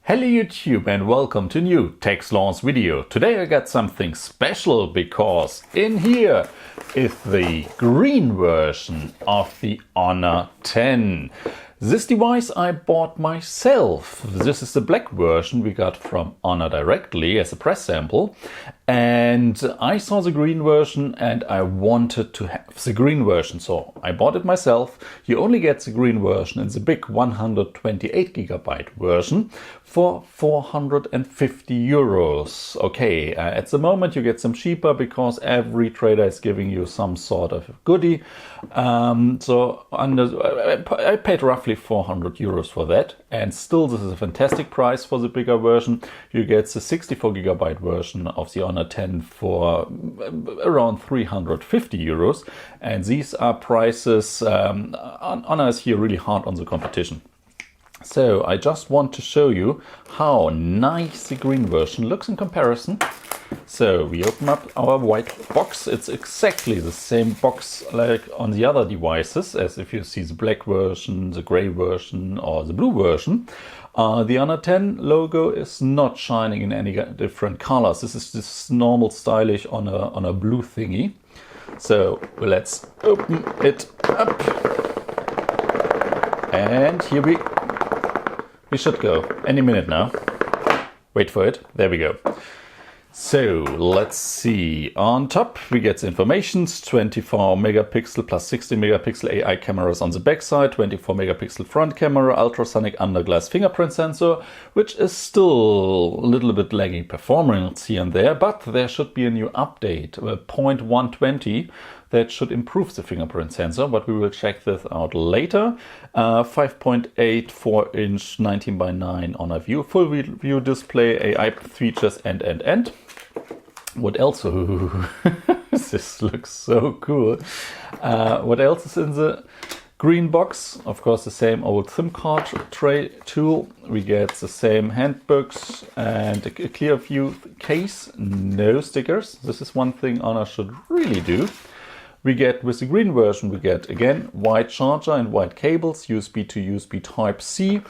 Hello YouTube and welcome to new Techsloth video. Today I got something special because in here is the green version of the Honor 10. This device I bought myself. This is the black version we got from Honor directly as a press sample. And I saw the green version and I wanted to have the green version. So I bought it myself. You only get the green version in the big 128 gigabyte version for 450 euros. Okay, at the moment you get some cheaper because every trader is giving you some sort of goodie. I paid roughly 400 euros for that, and still this is a fantastic price for the bigger version. You get the 64 gigabyte version of the Honor 10 for around 350 euros, and these are prices. Honor is here really hard on the competition. So I just want to show you how nice the green version looks in comparison. So we open up our white box. It's exactly the same box like on the other devices, as if you see the black version, the gray version or the blue version. The Honor 10 logo is not shining in any different colors. This is just normal stylish on a blue thingy. So let's open it up. And here we should go any minute now. Wait for it. There we go. So let's see. On top we get the information: 24 megapixel plus 60 megapixel AI cameras on the back side, 24 megapixel front camera, ultrasonic underglass fingerprint sensor, which is still a little bit laggy performance here and there, but there should be a new update, 0.120, that should improve the fingerprint sensor, but we will check this out later. 5.84 inch 19 by 9 Honor View, full view display, AI features, and. What else? Ooh, this looks so cool. What else is in the green box? Of course, the same old SIM card tray tool. We get the same handbooks and a clear view case. No stickers. This is one thing Honor should really do. We get, with the green version, we get again white charger and white cables, USB to USB Type-C,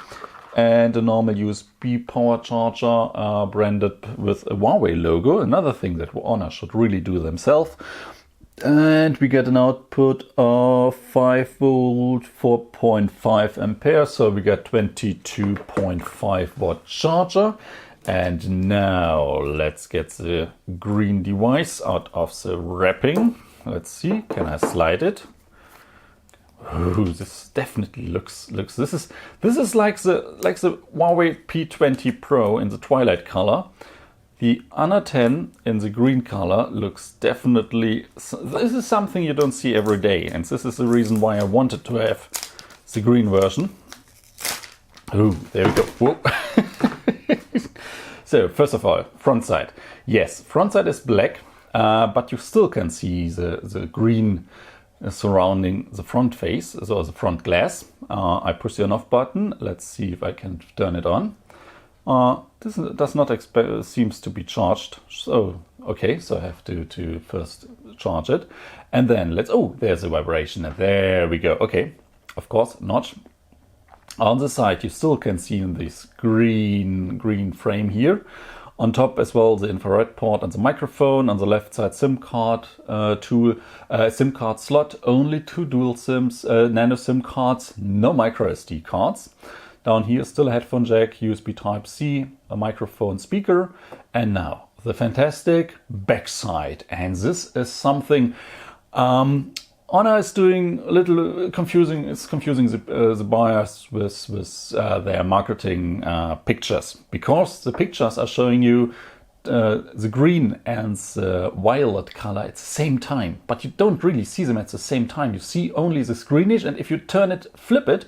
and a normal USB power charger branded with a Huawei logo. Another thing that Honor should really do themselves. And we get an output of 5 volt, 4.5 ampere, so we get 22.5 watt charger. And now let's get the green device out of the wrapping. Let's see, can I slide it? Oh, this definitely looks. This is like the Huawei P20 Pro in the twilight color. The Honor 10 in the green color looks definitely. This is something you don't see every day, and this is the reason why I wanted to have the green version. Oh, there we go. Whoa. So first of all, front side. Yes, front side is black, but you still can see the green surrounding the front face, so the front glass. I push the on off button. Let's see if I can turn it on. This does not seems to be charged. So okay, so I have to first charge it, and then there's a vibration, and there we go. Okay, of course, notch. On the side you still can see in this green frame here. On top as well, the infrared port and the microphone. On the left side, SIM card tool, SIM card slot, only 2 dual SIMs, nano SIM cards, no micro SD cards. Down here, still a headphone jack, USB Type-C, a microphone, speaker, and now the fantastic backside. And this is something Honor is doing a little confusing. It's confusing the buyers with their marketing pictures, because the pictures are showing you the green and the violet color at the same time, but you don't really see them at the same time. You see only this greenish, and if you flip it,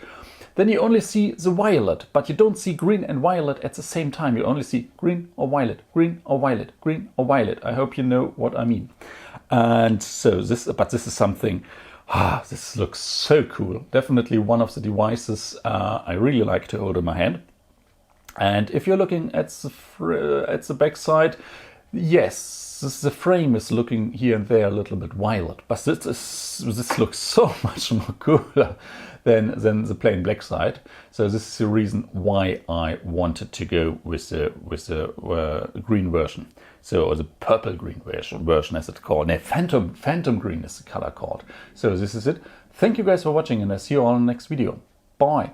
then you only see the violet, but you don't see green and violet at the same time. You only see green or violet, green or violet, green or violet. I hope you know what I mean. And so this is something, this looks so cool. Definitely one of the devices I really like to hold in my hand. And if you're looking at the back side, Yes, the frame is looking here and there a little bit violet, but this looks so much more cooler than the plain black side. So this is the reason why I wanted to go with the green version. So the purple green version as it's called. No, phantom green is the color called. So this is it. Thank you guys for watching, and I see you all in the next video. Bye.